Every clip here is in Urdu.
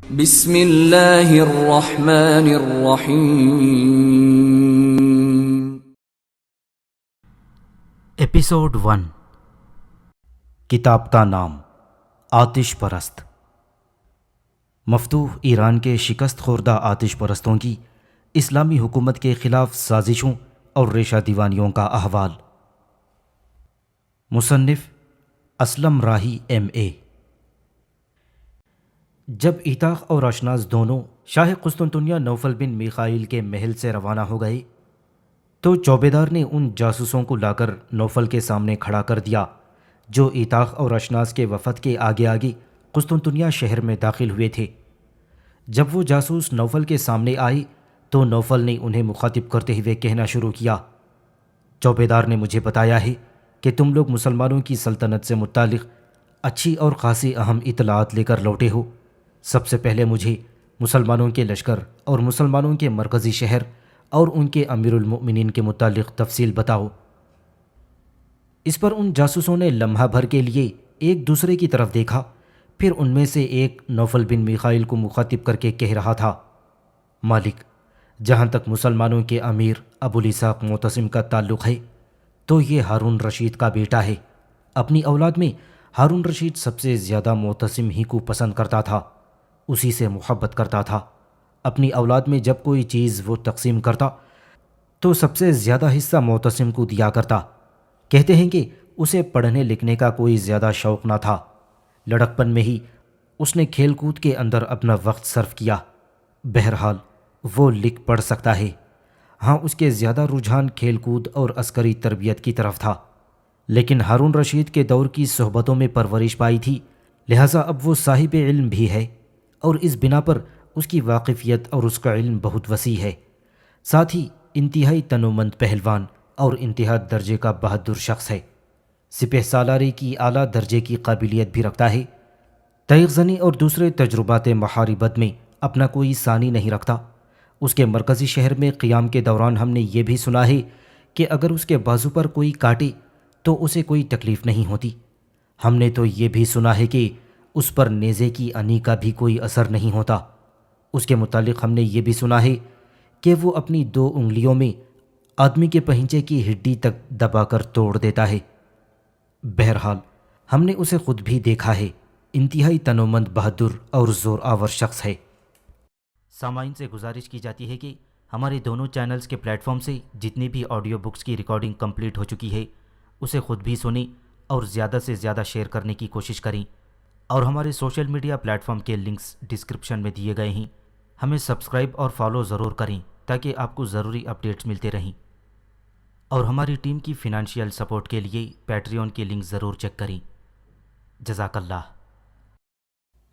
بسم اللہ الرحمن الرحیم۔ ایپیسوڈ 1۔ کتاب کا نام آتش پرست۔ مفتوح ایران کے شکست خوردہ آتش پرستوں کی اسلامی حکومت کے خلاف سازشوں اور ریشہ دیوانیوں کا احوال۔ مصنف اسلم راہی MA۔ جب ایتاخ اور اشناز دونوں شاہ قسطنطنیہ نوفل بن میخائیل کے محل سے روانہ ہو گئے تو چوبیدار نے ان جاسوسوں کو لا کر نوفل کے سامنے کھڑا کر دیا جو ایتاخ اور اشناز کے وفد کے آگے آگے قسطنطنیہ شہر میں داخل ہوئے تھے۔ جب وہ جاسوس نوفل کے سامنے آئے تو نوفل نے انہیں مخاطب کرتے ہوئے کہنا شروع کیا، چوبیدار نے مجھے بتایا ہے کہ تم لوگ مسلمانوں کی سلطنت سے متعلق اچھی اور خاصی اہم اطلاعات لے کر لوٹے ہو۔ سب سے پہلے مجھے مسلمانوں کے لشکر اور مسلمانوں کے مرکزی شہر اور ان کے امیر المؤمنین کے متعلق تفصیل بتاؤ۔ اس پر ان جاسوسوں نے لمحہ بھر کے لیے ایک دوسرے کی طرف دیکھا، پھر ان میں سے ایک نوفل بن میخائیل کو مخاطب کر کے کہہ رہا تھا، مالک، جہاں تک مسلمانوں کے امیر ابو الاسحاق معتصم کا تعلق ہے تو یہ ہارون رشید کا بیٹا ہے۔ اپنی اولاد میں ہارون رشید سب سے زیادہ معتصم ہی کو پسند کرتا تھا، اسی سے محبت کرتا تھا۔ اپنی اولاد میں جب کوئی چیز وہ تقسیم کرتا تو سب سے زیادہ حصہ معتصم کو دیا کرتا۔ کہتے ہیں کہ اسے پڑھنے لکھنے کا کوئی زیادہ شوق نہ تھا، لڑکپن میں ہی اس نے کھیل کود کے اندر اپنا وقت صرف کیا۔ بہرحال وہ لکھ پڑھ سکتا ہے، ہاں اس کے زیادہ رجحان کھیل کود اور عسکری تربیت کی طرف تھا، لیکن ہارون رشید کے دور کی صحبتوں میں پرورش پائی تھی، لہٰذا اب وہ صاحب علم بھی ہے اور اس بنا پر اس کی واقفیت اور اس کا علم بہت وسیع ہے۔ ساتھ ہی انتہائی تنومند پہلوان اور انتہا درجے کا بہادر شخص ہے، سپہ سالاری کی اعلیٰ درجے کی قابلیت بھی رکھتا ہے، تیغ زنی اور دوسرے تجربات محاربت میں اپنا کوئی ثانی نہیں رکھتا۔ اس کے مرکزی شہر میں قیام کے دوران ہم نے یہ بھی سنا ہے کہ اگر اس کے بازو پر کوئی کاٹے تو اسے کوئی تکلیف نہیں ہوتی۔ ہم نے تو یہ بھی سنا ہے کہ اس پر نیزے کی انی کا بھی کوئی اثر نہیں ہوتا۔ اس کے متعلق ہم نے یہ بھی سنا ہے کہ وہ اپنی 2 انگلیوں میں آدمی کے پہنچے کی ہڈی تک دبا کر توڑ دیتا ہے۔ بہرحال ہم نے اسے خود بھی دیکھا ہے، انتہائی تنومند بہادر اور زور آور شخص ہے۔ سامعین سے گزارش کی جاتی ہے کہ ہمارے دونوں چینلز کے پلیٹ فارم سے جتنی بھی آڈیو بکس کی ریکارڈنگ کمپلیٹ ہو چکی ہے اسے خود بھی سنیں اور زیادہ سے زیادہ شیئر کرنے کی کوشش کریں، اور ہمارے سوشل میڈیا پلیٹ فارم کے لنکس ڈسکرپشن میں دیے گئے ہیں، ہمیں سبسکرائب اور فالو ضرور کریں تاکہ آپ کو ضروری اپڈیٹس ملتے رہیں، اور ہماری ٹیم کی فنانشیل سپورٹ کے لیے پیٹریون کے لنک ضرور چیک کریں۔ جزاک اللہ۔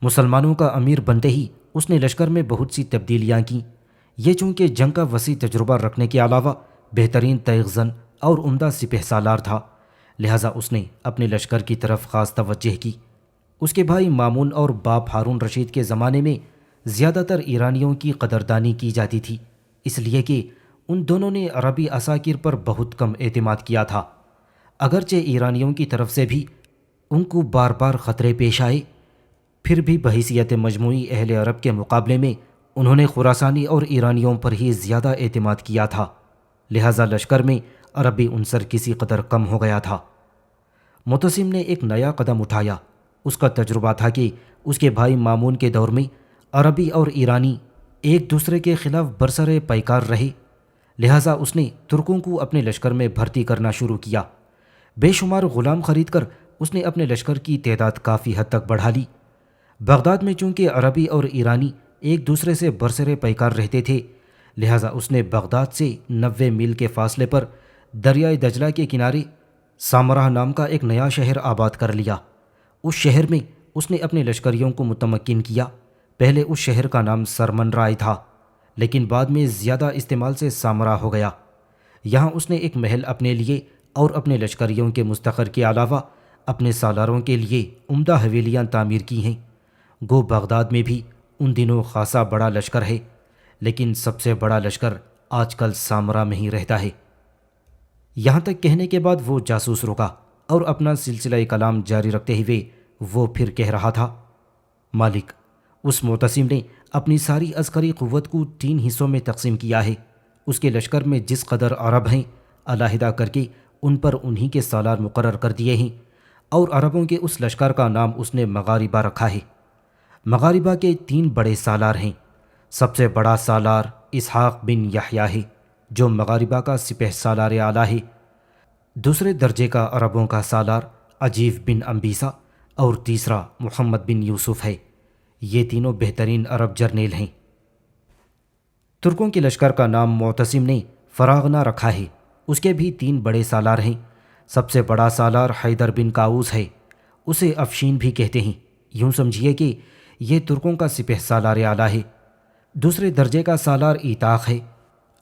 مسلمانوں کا امیر بنتے ہی اس نے لشکر میں بہت سی تبدیلیاں کیں۔ یہ چونکہ جنگ کا وسیع تجربہ رکھنے کے علاوہ بہترین تیغ زن اور عمدہ سپہ سالار تھا، لہٰذا اس نے اپنے لشکر کی طرف خاص توجہ کی۔ اس کے بھائی مامون اور باپ ہارون رشید کے زمانے میں زیادہ تر ایرانیوں کی قدردانی کی جاتی تھی، اس لیے کہ ان دونوں نے عربی عساکر پر بہت کم اعتماد کیا تھا۔ اگرچہ ایرانیوں کی طرف سے بھی ان کو بار بار خطرے پیش آئے، پھر بھی بحیثیت مجموعی اہل عرب کے مقابلے میں انہوں نے خراسانی اور ایرانیوں پر ہی زیادہ اعتماد کیا تھا، لہٰذا لشکر میں عربی عنصر کسی قدر کم ہو گیا تھا۔ معتصم نے ایک نیا قدم اٹھایا۔ اس کا تجربہ تھا کہ اس کے بھائی مامون کے دور میں عربی اور ایرانی ایک دوسرے کے خلاف برسر پیکار رہے، لہٰذا اس نے ترکوں کو اپنے لشکر میں بھرتی کرنا شروع کیا۔ بے شمار غلام خرید کر اس نے اپنے لشکر کی تعداد کافی حد تک بڑھا لی۔ بغداد میں چونکہ عربی اور ایرانی ایک دوسرے سے برسر پیکار رہتے تھے، لہٰذا اس نے بغداد سے 90 میل کے فاصلے پر دریائے دجلہ کے کنارے سامراہ نام کا ایک نیا شہر آباد کر لیا۔ اس شہر میں اس نے اپنے لشکریوں کو متمکن کیا۔ پہلے اس شہر کا نام سرمن رائے تھا، لیکن بعد میں زیادہ استعمال سے سامرا ہو گیا۔ یہاں اس نے ایک محل اپنے لیے اور اپنے لشکریوں کے مستقر کے علاوہ اپنے سالاروں کے لیے عمدہ حویلیاں تعمیر کی ہیں۔ گو بغداد میں بھی ان دنوں خاصا بڑا لشکر ہے، لیکن سب سے بڑا لشکر آج کل سامرا میں ہی رہتا ہے۔ یہاں تک کہنے کے بعد وہ جاسوس رکا اور اپنا سلسلہ کلام جاری رکھتے ہوئے وہ پھر کہہ رہا تھا، مالک، اس معتصم نے اپنی ساری عسکری قوت کو 3 حصوں میں تقسیم کیا ہے۔ اس کے لشکر میں جس قدر عرب ہیں علیحدہ کر کے ان پر انہی کے سالار مقرر کر دیے ہیں، اور عربوں کے اس لشکر کا نام اس نے مغاربہ رکھا ہے۔ مغاربہ کے 3 بڑے سالار ہیں۔ سب سے بڑا سالار اسحاق بن یحییٰ ہے جو مغاربہ کا سپہ سالار اعلیٰ ہے۔ دوسرے درجے کا عربوں کا سالار عجیف بن انبیسہ اور تیسرا محمد بن یوسف ہے۔ یہ تینوں بہترین عرب جرنیل ہیں۔ ترکوں کے لشکر کا نام معتصم نے فراغنہ رکھا ہے۔ اس کے بھی 3 بڑے سالار ہیں۔ سب سے بڑا سالار حیدر بن کاؤس ہے، اسے افشین بھی کہتے ہیں۔ یوں سمجھیے کہ یہ ترکوں کا سپہ سالار اعلیٰ ہے۔ دوسرے درجے کا سالار ایتاق ہے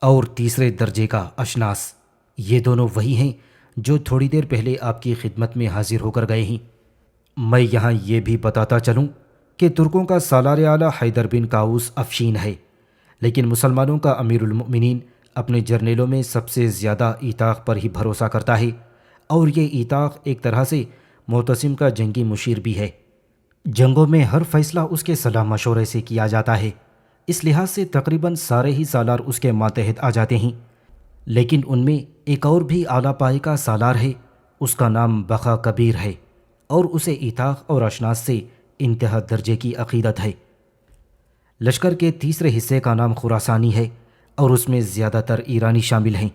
اور تیسرے درجے کا اشناس۔ یہ دونوں وہی ہیں جو تھوڑی دیر پہلے آپ کی خدمت میں حاضر ہو کر گئے ہیں۔ میں یہاں یہ بھی بتاتا چلوں کہ ترکوں کا سالار اعلیٰ حیدر بن کاؤس افشین ہے، لیکن مسلمانوں کا امیر المؤمنین اپنے جرنیلوں میں سب سے زیادہ ایتاق پر ہی بھروسہ کرتا ہے، اور یہ ایتاق ایک طرح سے معتصم کا جنگی مشیر بھی ہے۔ جنگوں میں ہر فیصلہ اس کے صلاح مشورے سے کیا جاتا ہے، اس لحاظ سے تقریباً سارے ہی سالار اس کے ماتحت آ جاتے ہیں۔ لیکن ان میں ایک اور بھی اعلیٰ پائے کا سالار ہے، اس کا نام بخا کبیر ہے، اور اسے ایتاق اور اشناس سے انتہا درجے کی عقیدت ہے۔ لشکر کے تیسرے حصے کا نام خراسانی ہے اور اس میں زیادہ تر ایرانی شامل ہیں۔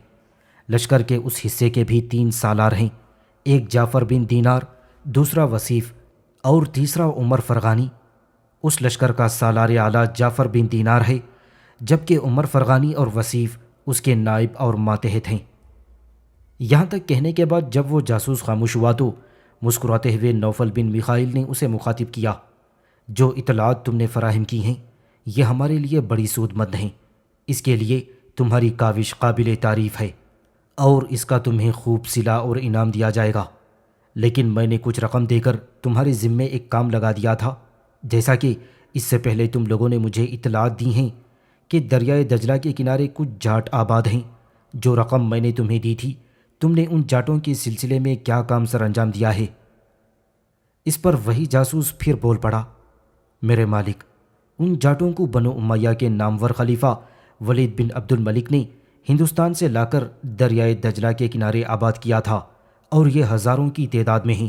لشکر کے اس حصے کے بھی 3 سالار ہیں، ایک جعفر بن دینار، دوسرا وصیف اور تیسرا عمر فرغانی۔ اس لشکر کا سالار اعلیٰ جعفر بن دینار ہے، جبکہ عمر فرغانی اور وصیف اس کے نائب اور ماتحت ہیں۔ یہاں تک کہنے کے بعد جب وہ جاسوس خاموش ہوا تو مسکراتے ہوئے نوفل بن میخائیل نے اسے مخاطب کیا، جو اطلاعات تم نے فراہم کی ہیں یہ ہمارے لیے بڑی سود مند ہیں۔ اس کے لیے تمہاری کاوش قابل تعریف ہے اور اس کا تمہیں خوب صلہ اور انعام دیا جائے گا، لیکن میں نے کچھ رقم دے کر تمہارے ذمے ایک کام لگا دیا تھا، جیسا کہ اس سے پہلے تم لوگوں نے مجھے اطلاعات دی ہیں کہ دریائے دجلہ کے کنارے کچھ جاٹ آباد ہیں۔ جو رقم میں نے تمہیں دی تھی تم نے ان جاٹوں کے سلسلے میں کیا کام سر انجام دیا ہے؟ اس پر وہی جاسوس پھر بول پڑا، میرے مالک، ان جاٹوں کو بنو امیہ کے نامور خلیفہ ولید بن عبد الملک نے ہندوستان سے لا کر دریائے دجلہ کے کنارے آباد کیا تھا، اور یہ ہزاروں کی تعداد میں ہیں۔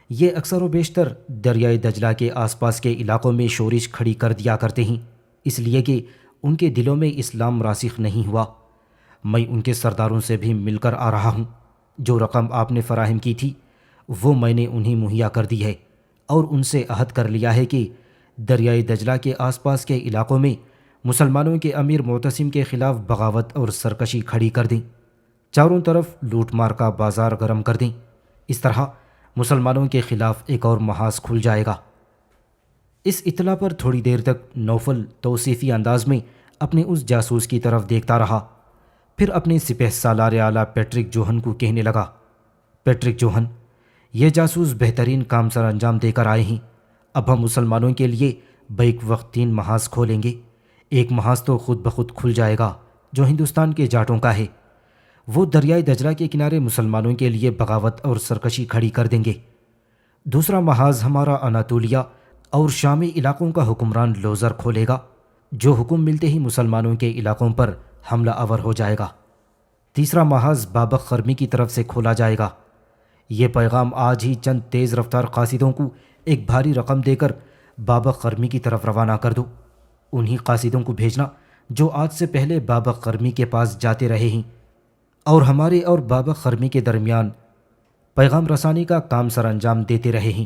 یہ اکثر و بیشتر دریائے دجلہ کے آس پاس کے علاقوں میں شورش کھڑی کر دیا کرتے ہیں، اس لیے کہ ان کے دلوں میں اسلام راسخ نہیں ہوا۔ میں ان کے سرداروں سے بھی مل کر آ رہا ہوں۔ جو رقم آپ نے فراہم کی تھی وہ میں نے انہیں مہیا کر دی ہے، اور ان سے عہد کر لیا ہے کہ دریائے دجلہ کے آس پاس کے علاقوں میں مسلمانوں کے امیر معتصم کے خلاف بغاوت اور سرکشی کھڑی کر دیں، چاروں طرف لوٹ مار کا بازار گرم کر دیں۔ اس طرح مسلمانوں کے خلاف ایک اور محاذ کھل جائے گا۔ اس اطلاع پر تھوڑی دیر تک نوفل توصیفی انداز میں اپنے اس جاسوس کی طرف دیکھتا رہا، پھر اپنے سپہ سالار اعلیٰ پیٹرک جوہن کو کہنے لگا، پیٹرک جوہن، یہ جاسوس بہترین کام سر انجام دے کر آئے ہیں۔ اب ہم مسلمانوں کے لیے بیک وقت 3 محاذ کھولیں گے۔ ایک محاذ تو خود بخود کھل جائے گا جو ہندوستان کے جاٹوں کا ہے، وہ دریائے دجلہ کے کنارے مسلمانوں کے لیے بغاوت اور سرکشی کھڑی کر دیں گے۔ دوسرا محاذ ہمارا اناطولیہ اور شامی علاقوں کا حکمران لوزر کھولے گا، جو حکم ملتے ہی مسلمانوں کے علاقوں پر حملہ آور ہو جائے گا۔ تیسرا محاذ بابق خرمی کی طرف سے کھولا جائے گا۔ یہ پیغام آج ہی چند تیز رفتار قاصدوں کو ایک بھاری رقم دے کر بابق خرمی کی طرف روانہ کر دو۔ انہی قاصدوں کو بھیجنا جو آج سے پہلے بابق خرمی کے پاس جاتے رہے ہیں اور ہمارے اور بابق خرمی کے درمیان پیغام رسانی کا کام سر انجام دیتے رہے ہیں۔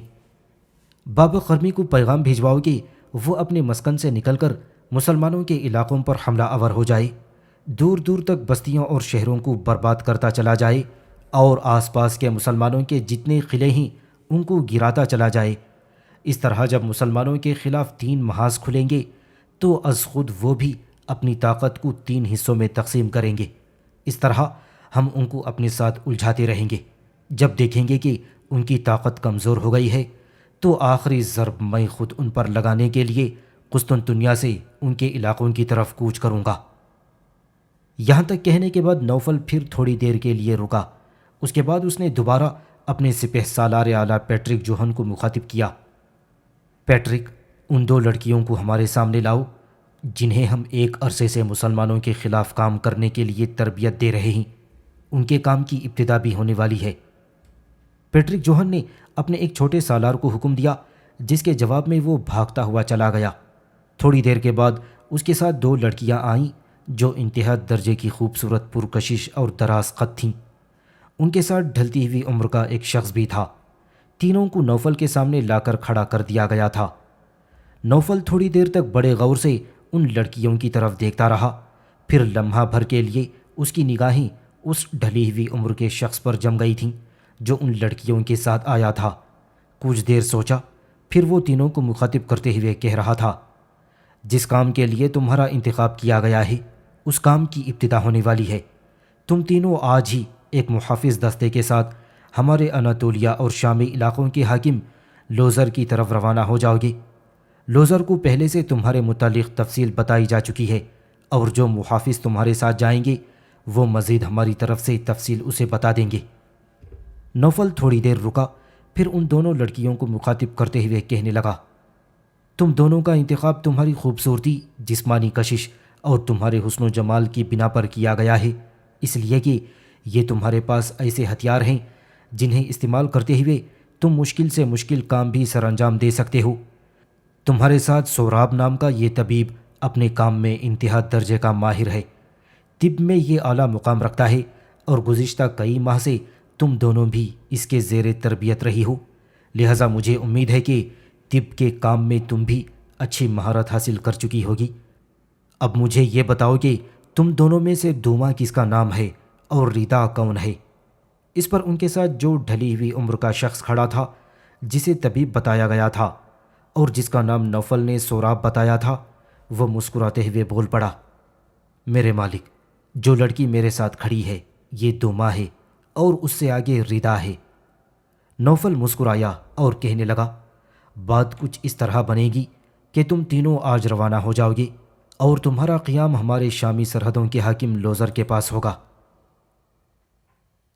بابق خرمی کو پیغام بھیجواؤ کہ وہ اپنے مسکن سے نکل کر مسلمانوں کے علاقوں پر حملہ آور ہو جائے، دور دور تک بستیوں اور شہروں کو برباد کرتا چلا جائے، اور آس پاس کے مسلمانوں کے جتنے قلعے ہیں ان کو گراتا چلا جائے۔ اس طرح جب مسلمانوں کے خلاف 3 محاذ کھلیں گے تو از خود وہ بھی اپنی طاقت کو 3 حصوں میں تقسیم کریں گے۔ اس طرح ہم ان کو اپنے ساتھ الجھاتے رہیں گے۔ جب دیکھیں گے کہ ان کی طاقت کمزور ہو گئی ہے تو آخری ضرب میں خود ان پر لگانے کے لیے قسطنطنیہ سے ان کے علاقوں کی طرف کوچ کروں گا۔ یہاں تک کہنے کے بعد نوفل پھر تھوڑی دیر کے لیے رکا۔ اس کے بعد اس نے دوبارہ اپنے سپہ سالار اعلیٰ پیٹرک جوہن کو مخاطب کیا، پیٹرک، ان دو لڑکیوں کو ہمارے سامنے لاؤ جنہیں ہم ایک عرصے سے مسلمانوں کے خلاف کام کرنے کے لیے تربیت دے رہے ہیں۔ ان کے کام کی ابتدا بھی ہونے والی ہے۔ پیٹرک جوہن نے اپنے ایک چھوٹے سالار کو حکم دیا، جس کے جواب میں وہ بھاگتا ہوا چلا گیا۔ تھوڑی دیر کے بعد اس کے ساتھ دو لڑکیاں آئیں جو انتہا درجے کی خوبصورت، پرکشش اور دراز قد تھیں۔ ان کے ساتھ ڈھلتی ہوئی عمر کا ایک شخص بھی تھا۔ تینوں کو نوفل کے سامنے لا کر کھڑا کر دیا گیا تھا۔ نوفل تھوڑی دیر تک بڑے غور سے ان لڑکیوں کی طرف دیکھتا رہا، پھر لمحہ بھر کے لیے اس کی نگاہیں اس ڈھلی ہوئی عمر کے شخص پر جم گئی تھیں جو ان لڑکیوں کے ساتھ آیا تھا۔ کچھ دیر سوچا، پھر وہ تینوں کو مخاطب کرتے ہوئے کہہ رہا تھا، جس کام کے لیے تمہارا انتخاب کیا گیا ہے اس کام کی ابتدا ہونے والی ہے۔ تم تینوں آج ہی ایک محافظ دستے کے ساتھ ہمارے اناتولیہ اور شامی علاقوں کے حاکم لوزر کی طرف روانہ ہو جاؤ گے۔ لوزر کو پہلے سے تمہارے متعلق تفصیل بتائی جا چکی ہے، اور جو محافظ تمہارے ساتھ جائیں گے وہ مزید ہماری طرف سے تفصیل اسے بتا دیں گے۔ نوفل تھوڑی دیر رکا، پھر ان دونوں لڑکیوں کو مخاطب کرتے ہوئے کہنے لگا، تم دونوں کا انتخاب تمہاری خوبصورتی، جسمانی کشش اور تمہارے حسن و جمال کی بنا پر کیا گیا ہے، اس لیے کہ یہ تمہارے پاس ایسے ہتھیار ہیں جنہیں استعمال کرتے ہوئے تم مشکل سے مشکل کام بھی سر انجام دے سکتے ہو۔ تمہارے ساتھ سوراب نام کا یہ طبیب اپنے کام میں انتہا درجے کا ماہر ہے، طب میں یہ اعلیٰ مقام رکھتا ہے، اور گزشتہ کئی ماہ سے تم دونوں بھی اس کے زیر تربیت رہی ہو، لہٰذا مجھے امید ہے کہ طب کے کام میں تم بھی اچھی مہارت حاصل کر چکی ہوگی۔ اب مجھے یہ بتاؤ کہ تم دونوں میں سے دوما کس کا نام ہے اور ریتا کون ہے؟ اس پر ان کے ساتھ جو ڈھلی ہوئی عمر کا شخص کھڑا تھا، جسے طبیب بتایا گیا تھا اور جس کا نام نوفل نے سوراب بتایا تھا، وہ مسکراتے ہوئے بول پڑا، میرے مالک، جو لڑکی میرے ساتھ کھڑی ہے یہ دوما ہے اور اس سے آگے ریدا ہے۔ نوفل مسکرایا اور کہنے لگا، بات کچھ اس طرح بنے گی کہ تم تینوں آج روانہ ہو جاؤ گے اور تمہارا قیام ہمارے شامی سرحدوں کے حاکم لوزر کے پاس ہوگا۔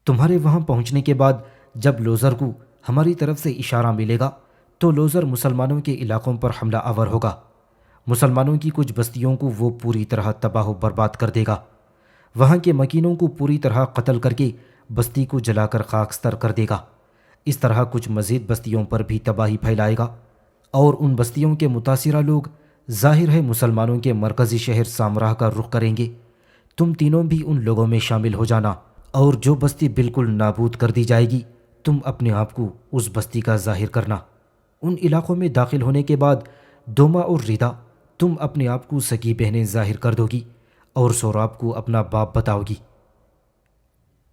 تمہارے وہاں پہنچنے کے بعد جب لوزر کو ہماری طرف سے اشارہ ملے گا تو لوزر مسلمانوں کے علاقوں پر حملہ آور ہوگا۔ مسلمانوں کی کچھ بستیوں کو وہ پوری طرح تباہ و برباد کر دے گا، وہاں کے مکینوں کو پوری طرح قتل کر کے بستی کو جلا کر خاکستر کر دے گا۔ اس طرح کچھ مزید بستیوں پر بھی تباہی پھیلائے گا، اور ان بستیوں کے متاثرہ لوگ ظاہر ہے مسلمانوں کے مرکزی شہر سامراہ کا رخ کریں گے۔ تم تینوں بھی ان لوگوں میں شامل ہو جانا، اور جو بستی بالکل نابود کر دی جائے گی تم اپنے آپ کو اس بستی کا ظاہر کرنا۔ ان علاقوں میں داخل ہونے کے بعد دوما اور ریدا تم اپنے آپ کو سگی بہنیں ظاہر کر دو گی اور سوراب کو اپنا باپ بتاؤ گی۔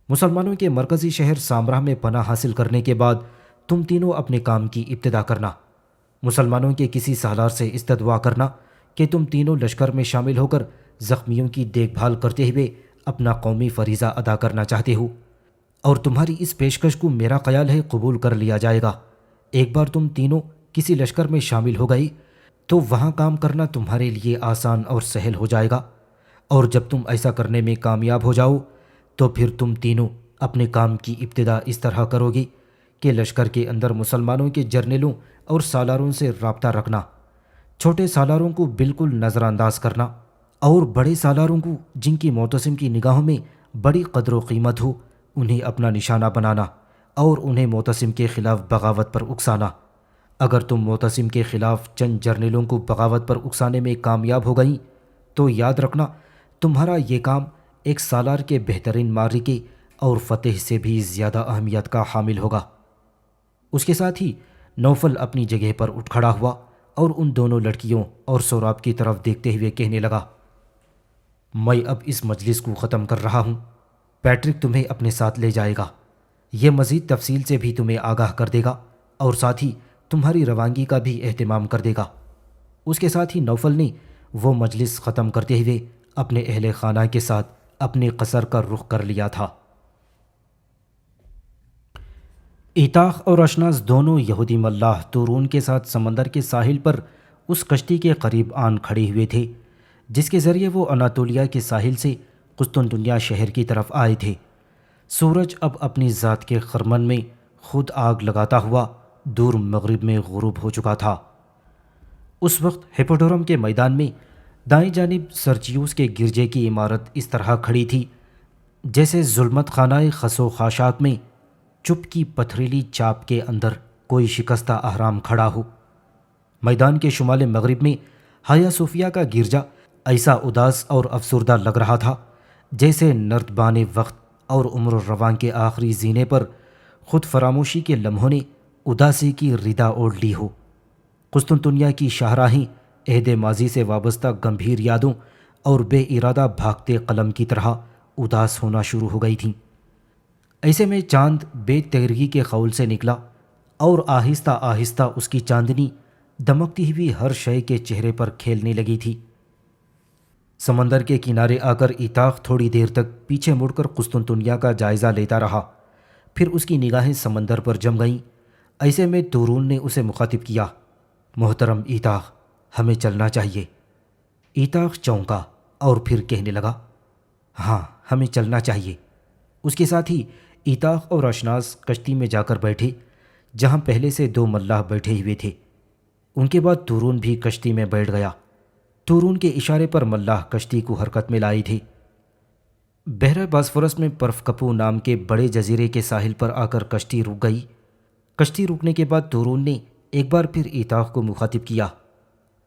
مسلمانوں کے مرکزی شہر سامراہ میں پناہ حاصل کرنے کے بعد تم تینوں اپنے کام کی ابتدا کرنا۔ مسلمانوں کے کسی سالار سے استدعا کرنا کہ تم تینوں لشکر میں شامل ہو کر زخمیوں کی دیکھ بھال کرتے ہوئے اپنا قومی فریضہ ادا کرنا چاہتے ہو، اور تمہاری اس پیشکش کو میرا خیال ہے قبول کر لیا جائے گا۔ ایک بار تم تینوں کسی لشکر میں شامل ہو گئی تو وہاں کام کرنا تمہارے لیے آسان اور سہل ہو جائے گا، اور جب تم ایسا کرنے میں کامیاب ہو جاؤ تو پھر تم تینوں اپنے کام کی ابتدا اس طرح کرو گے کہ لشکر کے اندر مسلمانوں کے جرنیلوں اور سالاروں سے رابطہ رکھنا، چھوٹے سالاروں کو بالکل نظر انداز کرنا، اور بڑے سالاروں کو جن کی معتصم کی نگاہوں میں بڑی قدر و قیمت ہو انہیں اپنا نشانہ بنانا اور انہیں معتصم کے خلاف بغاوت پر اکسانا۔ اگر تم معتصم کے خلاف چند جرنیلوں کو بغاوت پر اکسانے میں کامیاب ہو گئیں تو یاد رکھنا تمہارا یہ کام ایک سالار کے بہترین معرکے اور فتح سے بھی زیادہ اہمیت کا حامل ہوگا۔ اس کے ساتھ ہی نوفل اپنی جگہ پر اٹھ کھڑا ہوا اور ان دونوں لڑکیوں اور سوراب کی طرف دیکھتے ہوئے کہنے لگا، میں اب اس مجلس کو ختم کر رہا ہوں۔ پیٹرک تمہیں اپنے ساتھ لے جائے گا، یہ مزید تفصیل سے بھی تمہیں آگاہ کر دے گا اور ساتھ ہی تمہاری روانگی کا بھی اہتمام کر دے گا۔ اس کے ساتھ ہی نوفل نے وہ مجلس ختم کرتے ہوئے اپنے اہل خانہ کے ساتھ اپنے قصر کا رخ کر لیا تھا۔ ایتاخ اور اشناس دونوں یہودی ملاح تورون کے ساتھ سمندر کے ساحل پر اس کشتی کے قریب آن کھڑے ہوئے تھے جس کے ذریعے وہ اناتولیہ کے ساحل سے قسطنطنیہ شہر کی طرف آئے تھے۔ سورج اب اپنی ذات کے خرمن میں خود آگ لگاتا ہوا دور مغرب میں غروب ہو چکا تھا۔ اس وقت ہپوڈورم کے میدان میں دائیں جانب سرچیوس کے گرجے کی عمارت اس طرح کھڑی تھی جیسے ظلمت خانہ خس و خاشاک میں چپ کی پتھریلی چاپ کے اندر کوئی شکستہ اہرام کھڑا ہو۔ میدان کے شمال مغرب میں ہایا صوفیہ کا گرجا ایسا اداس اور افسردہ لگ رہا تھا جیسے نردبان وقت اور عمر الرواں کے آخری زینے پر خود فراموشی کے لمحوں نے اداسی کی ردا اوڑھ لی ہو۔ قسطنطنیہ کی شاہراہیں عہد ماضی سے وابستہ گمبھیر یادوں اور بے ارادہ بھاگتے قلم کی طرح اداس ہونا شروع ہو گئی تھیں۔ ایسے میں چاند بے تیرگی کے خول سے نکلا اور آہستہ آہستہ اس کی چاندنی دمکتی ہوئی ہر شے کے چہرے پر کھیلنے لگی تھی۔ سمندر کے کنارے آ کر ایتاخ تھوڑی دیر تک پیچھے مڑ کر قسطنطنیہ کا جائزہ لیتا رہا، پھر اس کی نگاہیں سمندر پر جم گئیں۔ ایسے میں تورون نے اسے مخاطب کیا، محترم ایتاخ، ہمیں چلنا چاہیے۔ ایتاخ چونکا اور پھر کہنے لگا، ہاں ہمیں چلنا چاہیے۔ اس کے ساتھ ہی ایتاخ اور اشناس کشتی میں جا کر بیٹھے جہاں پہلے سے 2 ملاح بیٹھے ہوئے تھے۔ ان کے بعد تورون بھی کشتی میں بیٹھ گیا۔ تورون کے اشارے پر ملاح کشتی کو حرکت میں لائے تھے۔ بحیرہ باسفورس میں پرفکپو نام کے بڑے جزیرے کے ساحل پر آ کر کشتی رک گئی۔ کشتی رکنے کے بعد تورون نے ایک بار پھر ایتاخ کو مخاطب کیا،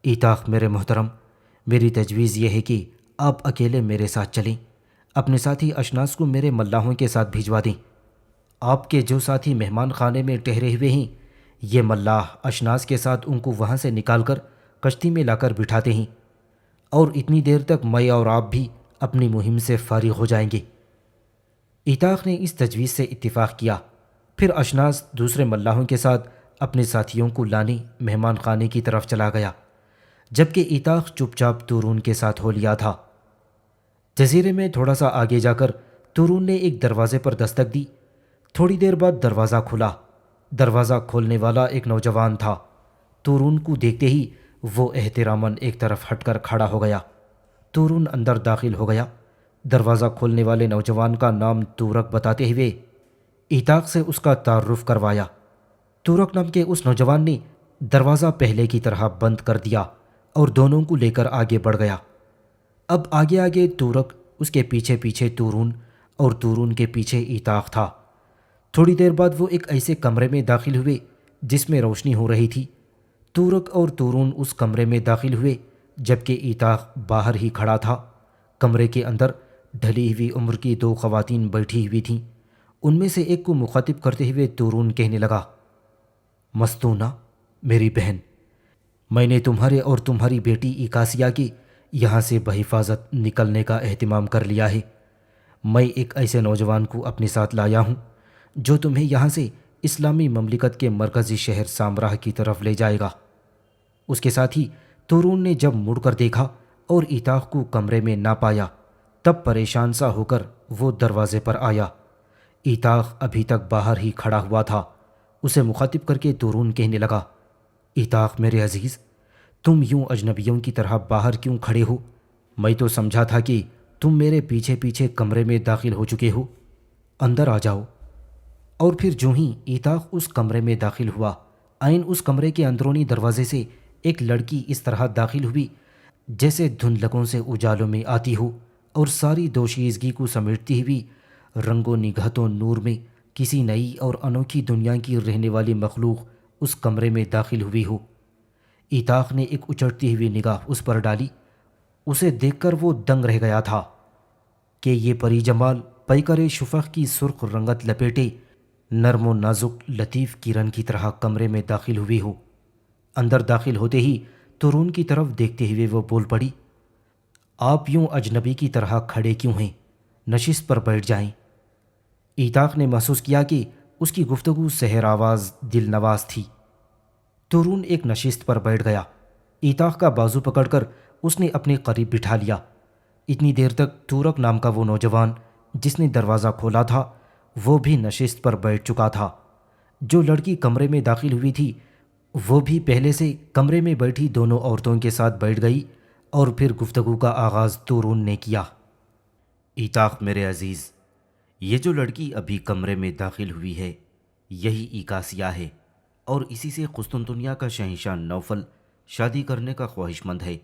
ایتاخ میرے محترم، میری تجویز یہ ہے کہ آپ اکیلے میرے ساتھ چلیں، اپنے ساتھی اشناس کو میرے ملاحوں کے ساتھ بھجوا دیں۔ آپ کے جو ساتھی مہمان خانے میں ٹھہرے ہوئے ہیں، یہ ملاح اشناس کے ساتھ ان کو وہاں سے نکال کر کشتی میں لا کر بٹھاتے ہیں، اور اتنی دیر تک میں اور آپ بھی اپنی مہم سے فارغ ہو جائیں گے۔ ایتاخ نے اس تجویز سے اتفاق کیا۔ پھر اشناس دوسرے ملاحوں کے ساتھ اپنے ساتھیوں کو لانے مہمان خانے کی طرف چلا گیا، جبکہ ایتاخ چپ چاپ تورون کے ساتھ ہو لیا تھا۔ جزیرے میں تھوڑا سا آگے جا کر تورون نے ایک دروازے پر دستک دی۔ تھوڑی دیر بعد دروازہ کھلا۔ دروازہ کھولنے والا ایک نوجوان تھا۔ تورون کو دیکھتے ہی وہ احتراماً ایک طرف ہٹ کر کھڑا ہو گیا۔ تورون اندر داخل ہو گیا۔ دروازہ کھولنے والے نوجوان کا نام تورک بتاتے ہوئے ایتاخ سے اس کا تعارف کروایا۔ تورک نام کے اس نوجوان نے دروازہ پہلے کی طرح بند کر دیا اور دونوں کو لے کر آگے بڑھ گیا۔ اب آگے آگے تورک، اس کے پیچھے پیچھے تورون، اور تورون کے پیچھے ایتاخ تھا۔ تھوڑی دیر بعد وہ ایک ایسے کمرے میں داخل ہوئے جس میں روشنی ہو رہی تھی۔ تورک اور تورون اس کمرے میں داخل ہوئے جبکہ ایتاخ باہر ہی کھڑا تھا۔ کمرے کے اندر ڈھلی ہوئی عمر کی 2 خواتین بیٹھی ہوئی تھیں۔ ان میں سے ایک کو مخاطب کرتے ہوئے تورون کہنے لگا، مستونہ، میری بہن، میں نے تمہارے اور تمہاری بیٹی ایکاسیا کے یہاں سے بحفاظت نکلنے کا اہتمام کر لیا ہے۔ میں ایک ایسے نوجوان کو اپنے ساتھ لایا ہوں جو تمہیں یہاں سے اسلامی مملکت کے مرکزی شہر سامراہ کی طرف لے جائے گا۔ اس کے ساتھ ہی تورون نے جب مڑ کر دیکھا اور ایتاخ کو کمرے میں نہ پایا، تب پریشان سا ہو کر وہ دروازے پر آیا۔ ایتاخ ابھی تک باہر ہی کھڑا ہوا تھا۔ اسے مخاطب کر کے تورون کہنے لگا، ایتاخ میرے عزیز، تم یوں اجنبیوں کی طرح باہر کیوں کھڑے ہو؟ میں تو سمجھا تھا کہ تم میرے پیچھے پیچھے کمرے میں داخل ہو چکے ہو۔ اندر آ جاؤ۔ اور پھر جو ہی ایتاخ اس کمرے میں داخل ہوا، عین اس کمرے کے اندرونی دروازے سے ایک لڑکی اس طرح داخل ہوئی جیسے دھندلکوں سے اجالوں میں آتی ہو، اور ساری دوشیزگی کو سمیٹتی ہوئی رنگ و نگہت و نور میں کسی نئی اور انوکھی دنیا کی رہنے والی مخلوق اس کمرے میں داخل ہوئی ہو۔ ایتاخ نے ایک اچڑتی ہوئی نگاہ اس پر ڈالی۔ اسے دیکھ کر وہ دنگ رہ گیا تھا کہ یہ پری جمال پیکر شفق کی سرخ رنگت لپیٹے نرم و نازک لطیف کرن کی طرح کمرے میں داخل ہوئی ہو۔ اندر داخل ہوتے ہی تورون کی طرف دیکھتے ہوئے وہ بول پڑی، آپ یوں اجنبی کی طرح کھڑے کیوں ہیں؟ نشست پر بیٹھ جائیں۔ ایتاخ نے محسوس کیا کہ اس کی گفتگو سحر آواز دل نواز تھی۔ تورون ایک نشست پر بیٹھ گیا۔ ایتاخ کا بازو پکڑ کر اس نے اپنے قریب بٹھا لیا۔ اتنی دیر تک تورک نام کا وہ نوجوان جس نے دروازہ کھولا تھا وہ بھی نشست پر بیٹھ چکا تھا۔ جو لڑکی کمرے میں داخل ہوئی تھی وہ بھی پہلے سے کمرے میں بیٹھی دونوں عورتوں کے ساتھ بیٹھ گئی، اور پھر گفتگو کا آغاز تورون نے کیا۔ ایتاخ میرے عزیز، یہ جو لڑکی ابھی کمرے میں داخل ہوئی ہے یہی ایکاسیا ہے، اور اسی سے قسطنطنیہ کا شہنشاہ نوفل شادی کرنے کا خواہش مند ہے،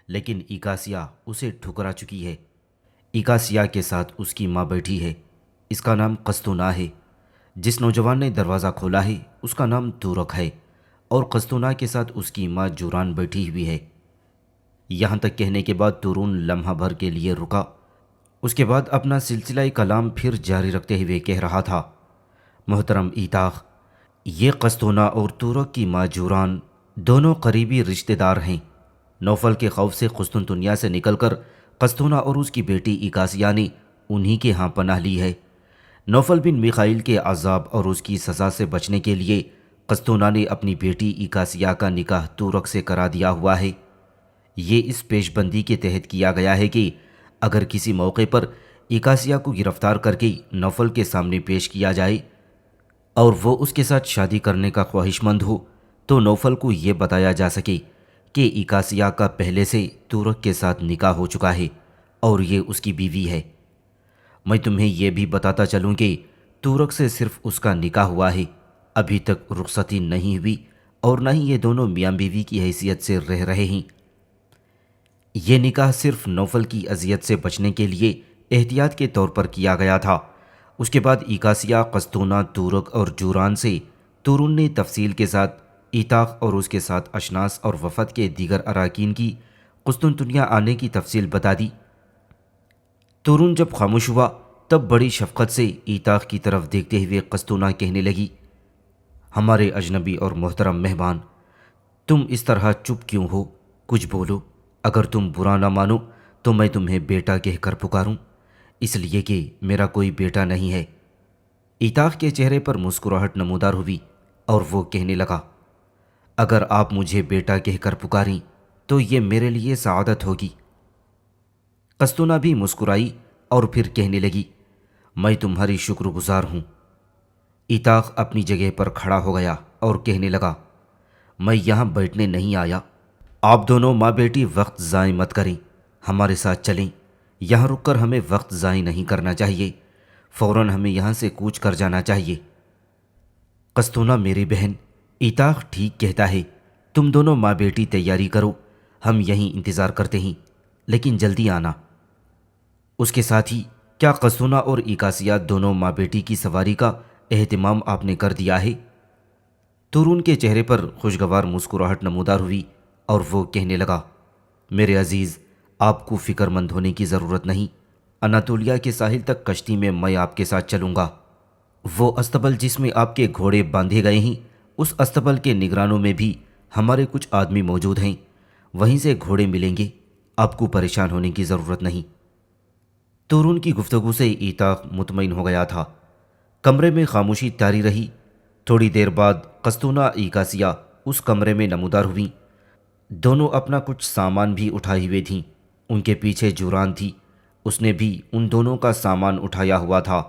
لیکن ایکاسیا اسے ٹھکرا چکی ہے۔ ایکاسیا کے ساتھ اس کی ماں بیٹھی ہے، اس کا نام قسطنہ ہے۔ جس نوجوان نے دروازہ کھولا ہے اس کا نام تورک ہے، اور قسطنہ کے ساتھ اس کی ماں جوران بیٹھی ہوئی ہے۔ یہاں تک کہنے کے بعد تورون لمحہ بھر کے لیے رکا، اس کے بعد اپنا سلسلہ کلام پھر جاری رکھتے ہوئے کہہ رہا تھا، محترم ایتاخ، یہ قسطنہ اور تورک کی ماں جوران دونوں قریبی رشتہ دار ہیں۔ نوفل کے خوف سے قسطنطنیہ سے نکل کر قسطنہ اور اس کی بیٹی ایکاسیا نے انہی کے ہاں پناہ لی ہے۔ نوفل بن میخائیل کے عذاب اور اس کی سزا سے بچنے کے لیے قسطنہ نے اپنی بیٹی ایکاسیا کا نکاح تورک سے کرا دیا ہوا ہے۔ یہ اس پیش بندی کے تحت کیا گیا ہے کہ اگر کسی موقع پر ایکاسیا کو گرفتار کر کے نوفل کے سامنے پیش کیا جائے اور وہ اس کے ساتھ شادی کرنے کا خواہش مند ہو تو نوفل کو یہ بتایا جا سکے کہ ایکاسیا کا پہلے سے تورک کے ساتھ نکاح ہو چکا ہے اور یہ اس کی بیوی ہے۔ میں تمہیں یہ بھی بتاتا چلوں کہ تورک سے صرف اس کا نکاح ہوا ہے، ابھی تک رخصتی نہیں ہوئی، اور نہ ہی یہ دونوں میاں بیوی کی حیثیت سے رہ رہے ہیں۔ یہ نکاح صرف نوفل کی اذیت سے بچنے کے لیے احتیاط کے طور پر کیا گیا تھا۔ اس کے بعد ایکاسیا، قسطنہ، تورک اور جوران سے تورون نے تفصیل کے ساتھ ایتاخ اور اس کے ساتھ اشناس اور وفد کے دیگر اراکین کی قسطنطنیہ آنے کی تفصیل بتا دی۔ تورون جب خاموش ہوا تب بڑی شفقت سے ایتاخ کی طرف دیکھتے ہوئے قسطنہ کہنے لگی، ہمارے اجنبی اور محترم مہمان، تم اس طرح چپ کیوں ہو؟ کچھ بولو، اگر تم برا نہ مانو تو میں تمہیں بیٹا کہہ کر پکاروں، اس لیے کہ میرا کوئی بیٹا نہیں ہے۔ ایتاخ کے چہرے پر مسکراہٹ نمودار ہوئی اور وہ کہنے لگا، اگر آپ مجھے بیٹا کہہ کر پکاریں تو یہ میرے لیے سعادت ہوگی۔ قسطنہ بھی مسکرائی اور پھر کہنے لگی، میں تمہاری شکر گزار ہوں۔ ایتاخ اپنی جگہ پر کھڑا ہو گیا اور کہنے لگا، میں یہاں بیٹھنے نہیں آیا، آپ دونوں ماں بیٹی وقت ضائع مت کریں، ہمارے ساتھ چلیں، یہاں رک کر ہمیں وقت ضائع نہیں کرنا چاہیے، فوراً ہمیں یہاں سے کوچ کر جانا چاہیے۔ قسطنہ میری بہن، ایتاخ ٹھیک کہتا ہے، تم دونوں ماں بیٹی تیاری کرو، ہم یہیں انتظار کرتے ہیں، لیکن جلدی آنا۔ اس کے ساتھ ہی کیا قسطنہ اور ایکاسیا دونوں ماں بیٹی کی سواری کا اہتمام آپ نے کر دیا ہے؟ تورون کے چہرے پر خوشگوار مسکراہٹ نمودار ہوئی اور وہ کہنے لگا، میرے عزیز، آپ کو فکر مند ہونے کی ضرورت نہیں، اناتولیا کے ساحل تک کشتی میں آپ کے ساتھ چلوں گا۔ وہ استبل جس میں آپ کے گھوڑے باندھے گئے ہیں، اس استبل کے نگرانوں میں بھی ہمارے کچھ آدمی موجود ہیں، وہیں سے گھوڑے ملیں گے، آپ کو پریشان ہونے کی ضرورت نہیں۔ تورون کی گفتگو سے ایتاخ مطمئن ہو گیا تھا۔ کمرے میں خاموشی طاری رہی۔ تھوڑی دیر بعد قسطنہ ایکاسیا اس کمرے میں نمودار ہوئیں۔ دونوں اپنا کچھ سامان بھی اٹھائے ہوئے تھیں۔ ان کے پیچھے جوران تھی، اس نے بھی ان دونوں کا سامان اٹھایا ہوا تھا۔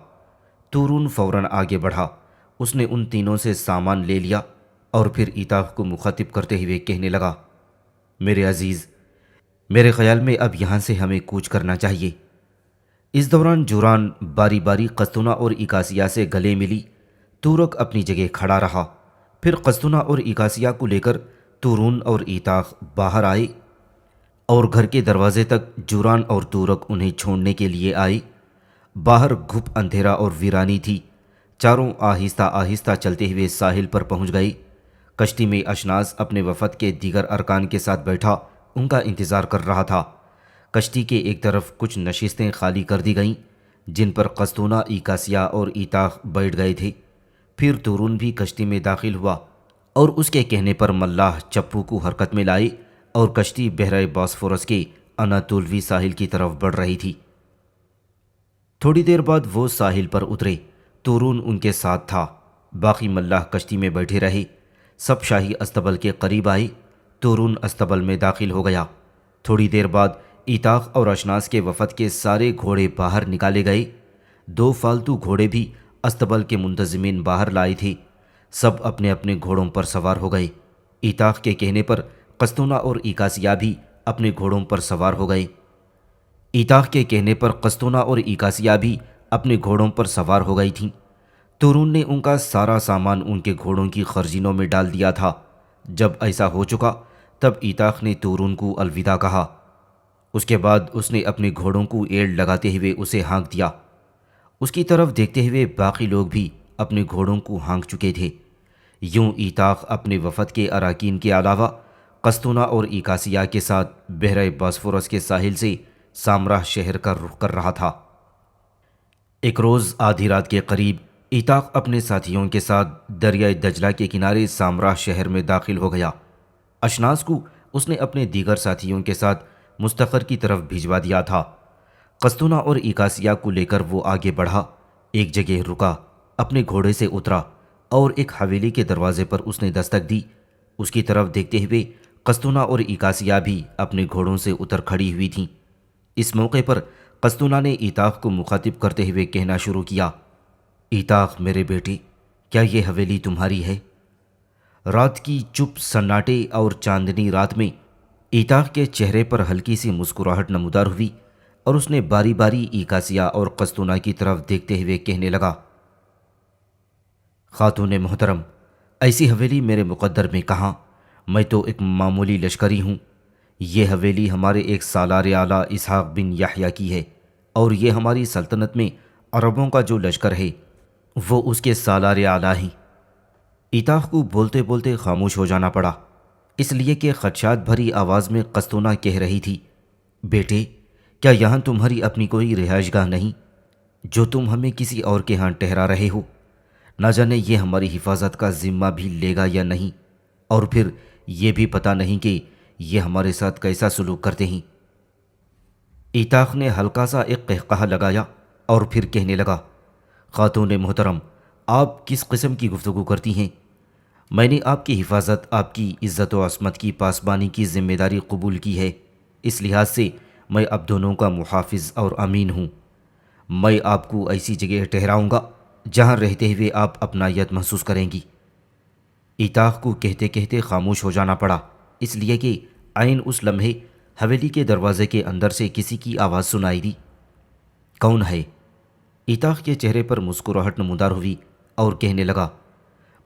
تورون فوراً آگے بڑھا، اس نے ان تینوں سے سامان لے لیا اور پھر ایتاخ کو مخاطب کرتے ہوئے کہنے لگا، میرے عزیز، میرے خیال میں اب یہاں سے ہمیں کوچ کرنا چاہیے۔ اس دوران جوران باری باری قسطنہ اور ایکاسیا سے گلے ملی۔ تورک اپنی جگہ کھڑا رہا۔ پھر قسطنہ اور ایکاسیا کو لے کر تورون اور ایتاخ باہر آئے اور گھر کے دروازے تک جوران اور تورک انہیں چھوڑنے کے لیے آئے۔ باہر گھپ اندھیرا اور ویرانی تھی۔ چاروں آہستہ آہستہ چلتے ہوئے ساحل پر پہنچ گئے۔ کشتی میں اشناس اپنے وفد کے دیگر ارکان کے ساتھ بیٹھا ان کا انتظار کر رہا تھا۔ کشتی کے ایک طرف کچھ نشستیں خالی کر دی گئیں جن پر قسطنہ، ایکاسیا اور ایتاخ بیٹھ گئے تھے۔ پھر تورون بھی کشتی میں داخل ہوا اور اس کے کہنے پر ملاح چپو کو حرکت میں لائے اور کشتی بحیرہ باسفورس کے اناتولوی ساحل کی طرف بڑھ رہی تھی۔ تھوڑی دیر بعد وہ ساحل پر اترے۔ تورون ان کے ساتھ تھا۔ باقی ملاح کشتی میں بیٹھے رہے۔ سب شاہی استبل کے قریب آئے۔ تورون استبل میں داخل ہو گیا۔ تھوڑی دیر بعد ایتاخ اور اشناس کے وفد کے سارے گھوڑے باہر نکالے گئے۔ 2 فالتو گھوڑے بھی استبل کے منتظمین باہر لائے تھے۔ سب اپنے اپنے گھوڑوں پر سوار ہو گئے۔ ایتاخ کے کہنے پر قسطنہ اور ایکاسیا بھی اپنے گھوڑوں پر سوار ہو گئے۔ ایتاخ کے کہنے پر قسطنہ اور ایکاسیا بھی اپنے گھوڑوں پر سوار ہو گئی تھیں۔ تورون نے ان کا سارا سامان ان کے گھوڑوں کی خرزینوں میں ڈال دیا تھا۔ جب ایسا ہو چکا تب ایتاخ نے تورون کو الوداع کہا۔ اس کے بعد اس نے اپنے گھوڑوں کو ایڑ لگاتے ہوئے اسے ہانک دیا۔ اس کی طرف دیکھتے ہوئے باقی لوگ بھی اپنے گھوڑوں کو ہانک چکے تھے۔ یوں ایتاخ اپنے وفد کے اراکین کے علاوہ قسطنہ اور ایکاسیہ کے ساتھ بحیرہ باسفورس کے ساحل سے سامراہ شہر کا رخ کر رہا تھا۔ ایک روز آدھی رات کے قریب ایتاخ اپنے ساتھیوں کے ساتھ دریائے دجلہ کے کنارے سامراہ شہر میں داخل ہو گیا۔ اشناس کو اس نے اپنے دیگر ساتھیوں کے ساتھ مستقر کی طرف بھجوا دیا تھا۔ قسطنہ اور ایکاسیہ کو لے کر وہ آگے بڑھا، ایک جگہ رکا، اپنے گھوڑے سے اترا اور ایک حویلی کے دروازے پر اس نے دستک دی۔ اس کی طرف دیکھتے ہوئے قسطنہ اور ایکاسیہ بھی اپنے گھوڑوں سے اتر کھڑی ہوئی تھیں۔ اس موقع پر قسطنہ نے ایتاخ کو مخاطب کرتے ہوئے کہنا شروع کیا، ایتاخ میرے بیٹے، کیا یہ حویلی تمہاری ہے؟ رات کی چپ سناٹے اور چاندنی رات میں ایتاخ کے چہرے پر ہلکی سی مسکراہٹ نمودار ہوئی اور اس نے باری باری ایکاسیہ اور قسطنہ کی طرف دیکھتے ہوئے کہنے لگا، خاتون محترم، ایسی حویلی میرے مقدر میں کہاں؟ میں تو ایک معمولی لشکری ہوں۔ یہ حویلی ہمارے ایک سالار اعلیٰ اسحاق بن یحییٰ کی ہے، اور یہ ہماری سلطنت میں عربوں کا جو لشکر ہے وہ اس کے سالار اعلیٰ ہیں۔ ایتاخ کو بولتے بولتے خاموش ہو جانا پڑا، اس لیے کہ خدشات بھری آواز میں قسطنہ کہہ رہی تھی، بیٹے، کیا یہاں تمہاری اپنی کوئی رہائش گاہ نہیں جو تم ہمیں کسی اور کے ہاں ٹھہرا رہے ہو؟ نہ جانے یہ ہماری حفاظت کا ذمہ بھی لے گا یا نہیں، اور پھر یہ بھی پتہ نہیں کہ یہ ہمارے ساتھ کیسا سلوک کرتے ہیں۔ ایتاخ نے ہلکا سا ایک قہقہہ لگایا اور پھر کہنے لگا، خاتون محترم، آپ کس قسم کی گفتگو کرتی ہیں؟ میں نے آپ کی حفاظت، آپ کی عزت و عصمت کی پاسبانی کی ذمہ داری قبول کی ہے، اس لحاظ سے میں اب دونوں کا محافظ اور امین ہوں۔ میں آپ کو ایسی جگہ ٹھہراؤں گا جہاں رہتے ہوئے آپ اپنائیت محسوس کریں گی۔ ایتاخ کو کہتے کہتے خاموش ہو جانا پڑا، اس لیے کہ عین اس لمحے حویلی کے دروازے کے اندر سے کسی کی آواز سنائی دی۔ کون ہے؟ ایتاخ کے چہرے پر مسکراہٹ نمودار ہوئی اور کہنے لگا،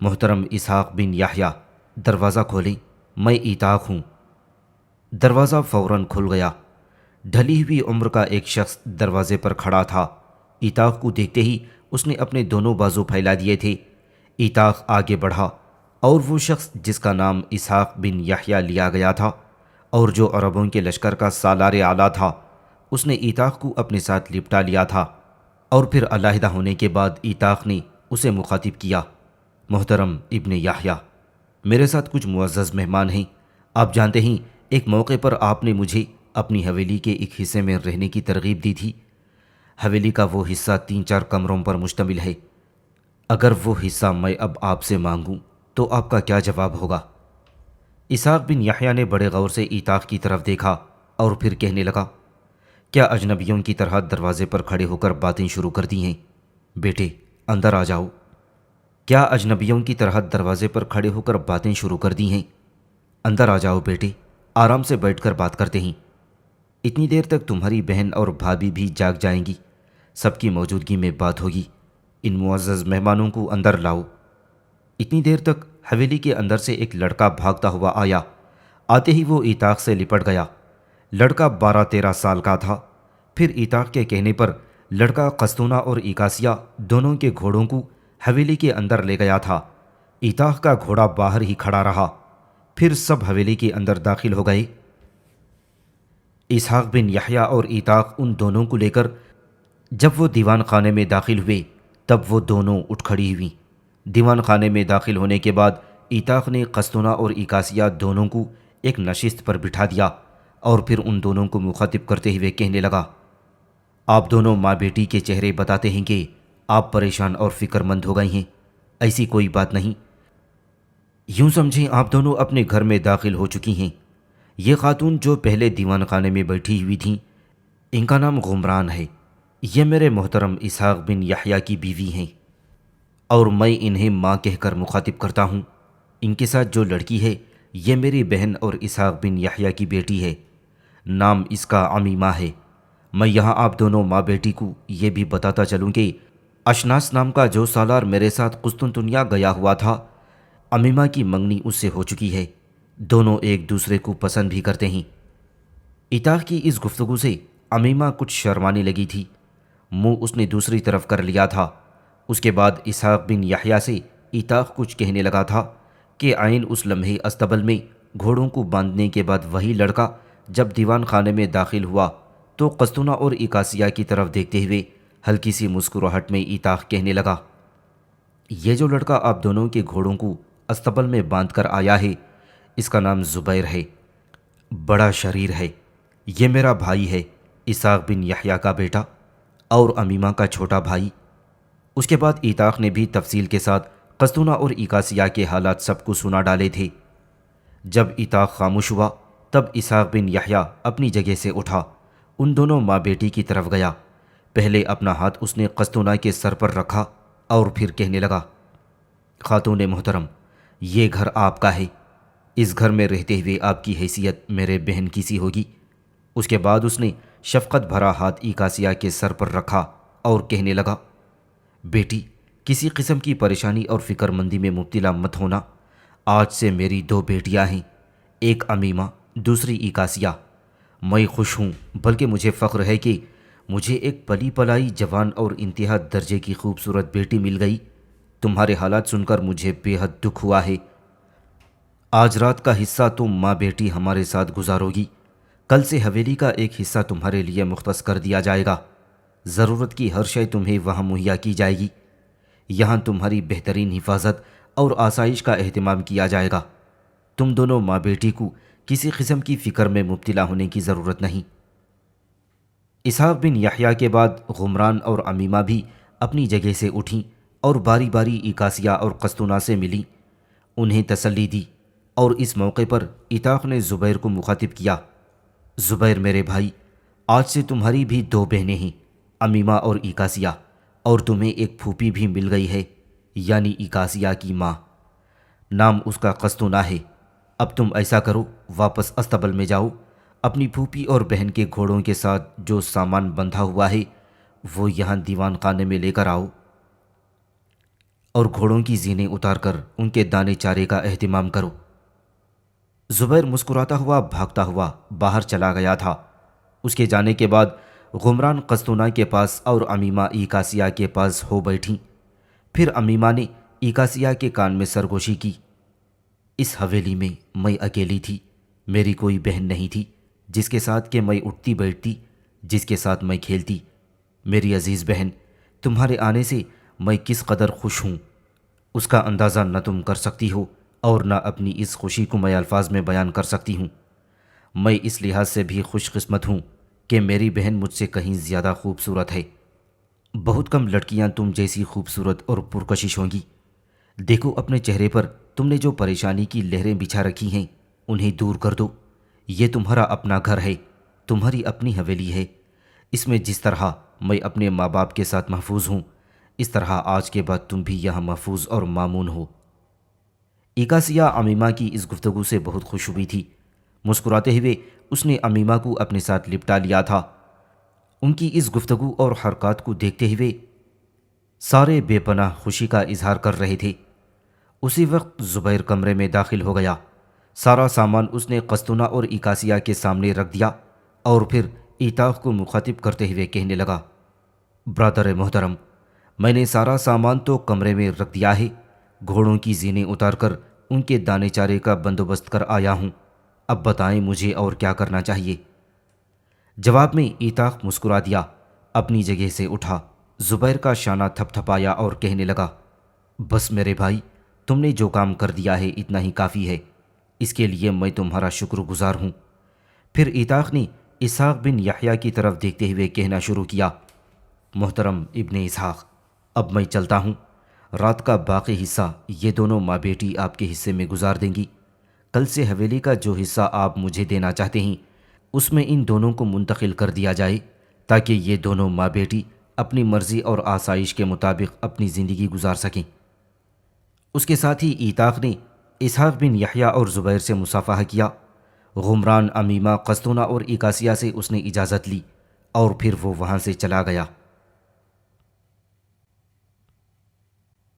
محترم اسحاق بن یحییٰ، دروازہ کھولیں، میں ایتاخ ہوں۔ دروازہ فوراً کھل گیا۔ ڈھلی ہوئی عمر کا ایک شخص دروازے پر کھڑا تھا۔ ایتاخ کو دیکھتے ہی اس نے اپنے دونوں بازو پھیلا دیے تھے۔ ایتاخ آگے بڑھا اور وہ شخص جس کا نام اسحاق بن یحییٰ لیا گیا تھا اور جو عربوں کے لشکر کا سالار اعلیٰ تھا، اس نے ایتاخ کو اپنے ساتھ لپٹا لیا تھا، اور پھر علیحدہ ہونے کے بعد ایتاخ نے اسے مخاطب کیا، محترم ابن یحییٰ، میرے ساتھ کچھ معزز مہمان ہیں۔ آپ جانتے ہیں ایک موقع پر آپ نے مجھے اپنی حویلی کے ایک حصے میں رہنے کی ترغیب دی تھی۔ حویلی کا وہ حصہ 3-4 کمروں پر مشتمل ہے۔ اگر وہ حصہ میں اب آپ سے مانگوں تو آپ کا کیا جواب ہوگا؟ اسحاق بن یحییٰ نے بڑے غور سے ایتاخ کی طرف دیکھا اور پھر کہنے لگا، کیا اجنبیوں کی طرح دروازے پر کھڑے ہو کر باتیں شروع کر دی ہیں؟ بیٹے، اندر آ جاؤ۔ کیا اجنبیوں کی طرح دروازے پر کھڑے ہو کر باتیں شروع کر دی ہیں؟ اندر آ جاؤ بیٹے، آرام سے بیٹھ کر بات کرتے ہیں۔ اتنی دیر تک تمہاری بہن اور بھابھی بھی جاگ جائیں گی، سب کی موجودگی میں بات ہوگی۔ ان معزز مہمانوں کو اندر لاؤ۔ اتنی دیر تک حویلی کے اندر سے ایک لڑکا بھاگتا ہوا آیا۔ آتے ہی وہ ایتاخ سے لپٹ گیا۔ لڑکا 12-13 سال کا تھا۔ پھر ایتاخ کے کہنے پر لڑکا قسطنہ اور ایکاسیہ دونوں کے گھوڑوں کو حویلی کے اندر لے گیا تھا۔ ایتاخ کا گھوڑا باہر ہی کھڑا رہا۔ پھر سب حویلی کے اندر داخل ہو گئے۔ اسحاق بن یحییٰ اور ایتاخ ان دونوں کو لے کر جب وہ دیوان خانے میں داخل ہوئے تب وہ دونوں اٹھ کھڑی ہوئیں۔ دیوان خانے میں داخل ہونے کے بعد ایتاخ نے قسطنہ اور ایکاسیہ دونوں کو ایک نشست پر بٹھا دیا اور پھر ان دونوں کو مخاطب کرتے ہوئے کہنے لگا، آپ دونوں ماں بیٹی کے چہرے بتاتے ہیں کہ آپ پریشان اور فکر مند ہو گئے ہیں۔ ایسی کوئی بات نہیں، یوں سمجھیں آپ دونوں اپنے گھر میں داخل ہو چکی ہیں۔ یہ خاتون جو پہلے دیوان خانے میں بیٹھی ہوئی تھیں، ان کا نام غمران ہے۔ یہ میرے محترم اسحاق بن یحییٰ کی بیوی ہیں، اور میں انہیں ماں کہہ کر مخاطب کرتا ہوں۔ ان کے ساتھ جو لڑکی ہے یہ میری بہن اور اسحاق بن یحییٰ کی بیٹی ہے، نام اس کا عمیمہ ہے۔ میں یہاں آپ دونوں ماں بیٹی کو یہ بھی بتاتا چلوں کہ اشناس نام کا جو سالار میرے ساتھ قسطنطنیہ گیا ہوا تھا، عمیمہ کی منگنی اس سے ہو چکی ہے۔ دونوں ایک دوسرے کو پسند بھی کرتے ہیں۔ اتاق کی اس گفتگو سے امیمہ کچھ شرمانے لگی تھی، منہ اس نے دوسری طرف کر لیا تھا۔ اس کے بعد اسحاق بن یحییٰ سے اتاق کچھ کہنے لگا تھا کہ عین اس لمحے استبل میں گھوڑوں کو باندھنے کے بعد وہی لڑکا جب دیوان خانے میں داخل ہوا تو قسطنہ اور اکاسیہ کی طرف دیکھتے ہوئے ہلکی سی مسکراہٹ میں اتاق کہنے لگا، یہ جو لڑکا آپ دونوں کے گھوڑوں کو استبل میں باندھ کر آیا ہے، اس کا نام زبیر ہے، بڑا شریر ہے، یہ میرا بھائی ہے، اسحاق بن یحییٰ کا بیٹا اور امیمہ کا چھوٹا بھائی۔ اس کے بعد اتاق نے بھی تفصیل کے ساتھ قسطنہ اور اکاسیہ کے حالات سب کو سنا ڈالے تھے۔ جب اتاق خاموش ہوا تب اسحاق بن یحییٰ اپنی جگہ سے اٹھا، ان دونوں ماں بیٹی کی طرف گیا۔ پہلے اپنا ہاتھ اس نے قسطنہ کے سر پر رکھا اور پھر کہنے لگا، خاتون محترم، یہ گھر آپ کا ہے، اس گھر میں رہتے ہوئے آپ کی حیثیت میرے بہن کی سی ہوگی۔ اس کے بعد اس نے شفقت بھرا ہاتھ اکاسیہ کے سر پر رکھا اور کہنے لگا، بیٹی، کسی قسم کی پریشانی اور فکر مندی میں مبتلا مت ہونا، آج سے میری دو بیٹیاں ہیں، ایک امیمہ، دوسری اکاسیہ۔ میں خوش ہوں، بلکہ مجھے فخر ہے کہ مجھے ایک پلی پلائی جوان اور انتہا درجے کی خوبصورت بیٹی مل گئی۔ تمہارے حالات سن کر مجھے بے حد دکھ ہوا ہے۔ آج رات کا حصہ تم ماں بیٹی ہمارے ساتھ گزارو گی، کل سے حویلی کا ایک حصہ تمہارے لیے مختص کر دیا جائے گا، ضرورت کی ہر شے تمہیں وہاں مہیا کی جائے گی، یہاں تمہاری بہترین حفاظت اور آسائش کا اہتمام کیا جائے گا، تم دونوں ماں بیٹی کو کسی قسم کی فکر میں مبتلا ہونے کی ضرورت نہیں۔ اسحاق بن یحییٰ کے بعد غمران اور امیمہ بھی اپنی جگہ سے اٹھیں اور باری باری اکاسیہ اور قسطنہ سے ملی، انہیں تسلی دی، اور اس موقع پر اتاق نے زبیر کو مخاطب کیا، زبیر میرے بھائی، آج سے تمہاری بھی دو بہنیں ہیں، امیمہ اور اکاسیہ، اور تمہیں ایک پھوپھی بھی مل گئی ہے، یعنی اکاسیہ کی ماں، نام اس کا قسطنہ ہے۔ اب تم ایسا کرو، واپس استبل میں جاؤ، اپنی پھوپھی اور بہن کے گھوڑوں کے ساتھ جو سامان بندھا ہوا ہے وہ یہاں دیوان خانے میں لے کر آؤ، اور گھوڑوں کی زینیں اتار کر ان کے دانے چارے کا اہتمام کرو۔ زبیر مسکراتا ہوا بھاگتا ہوا باہر چلا گیا تھا۔ اس کے جانے کے بعد غمران قسطنہ کے پاس اور امیمہ اکاسیہ کے پاس ہو بیٹھیں۔ پھر امیمہ نے اکاسیہ کے کان میں سرگوشی کی، اس حویلی میں اکیلی تھی، میری کوئی بہن نہیں تھی جس کے ساتھ کہ میں اٹھتی بیٹھتی، جس کے ساتھ میں کھیلتی۔ میری عزیز بہن، تمہارے آنے سے میں کس قدر خوش ہوں، اس کا اندازہ نہ تم کر سکتی ہو اور نہ اپنی اس خوشی کو میں الفاظ میں بیان کر سکتی ہوں۔ میں اس لحاظ سے بھی خوش قسمت ہوں کہ میری بہن مجھ سے کہیں زیادہ خوبصورت ہے۔ بہت کم لڑکیاں تم جیسی خوبصورت اور پرکشش ہوں گی۔ دیکھو اپنے چہرے پر تم نے جو پریشانی کی لہریں بچھا رکھی ہیں انہیں دور کر دو۔ یہ تمہارا اپنا گھر ہے، تمہاری اپنی حویلی ہے، اس میں جس طرح میں اپنے ماں باپ کے ساتھ محفوظ ہوں، اس طرح آج کے بعد تم بھی یہاں محفوظ اور مامون ہو۔ اکاسیہ امیمہ کی اس گفتگو سے بہت خوش ہوئی تھی۔ مسکراتے ہوئے اس نے امیمہ کو اپنے ساتھ لپٹا لیا تھا۔ ان کی اس گفتگو اور حرکات کو دیکھتے ہوئے سارے بے پناہ خوشی کا اظہار کر رہے تھے۔ اسی وقت زبیر کمرے میں داخل ہو گیا۔ سارا سامان اس نے قسطنہ اور اکاسیہ کے سامنے رکھ دیا اور پھر اتاق کو مخاطب کرتے ہوئے کہنے لگا، برادر محترم، میں نے سارا سامان تو کمرے میں رکھ دیا ہے، گھوڑوں کی زینیں اتار کر ان کے دانے چارے کا بندوبست کر آیا ہوں، اب بتائیں مجھے اور کیا کرنا چاہیے۔ جواب میں اتاق مسکرا دیا، اپنی جگہ سے اٹھا، زبیر کا شانہ تھپ تھپایا اور کہنے لگا، بس میرے بھائی، تم نے جو کام کر دیا ہے اتنا ہی کافی ہے، اس کے لیے میں تمہارا شکر گزار ہوں۔ پھر اتاق نے اسحاق بن یحییٰ کی طرف دیکھتے ہوئے کہنا شروع کیا، محترم ابن اسحاق، اب میں چلتا ہوں، رات کا باقی حصہ یہ دونوں ماں بیٹی آپ کے حصے میں گزار دیں گی، کل سے حویلی کا جو حصہ آپ مجھے دینا چاہتے ہیں اس میں ان دونوں کو منتقل کر دیا جائے تاکہ یہ دونوں ماں بیٹی اپنی مرضی اور آسائش کے مطابق اپنی زندگی گزار سکیں۔ اس کے ساتھ ہی اتاق نے اسحاق بن یحییٰ اور زبیر سے مصافحہ کیا۔ غمران، امیمہ، قسطنہ اور اکاسیہ سے اس نے اجازت لی اور پھر وہ وہاں سے چلا گیا۔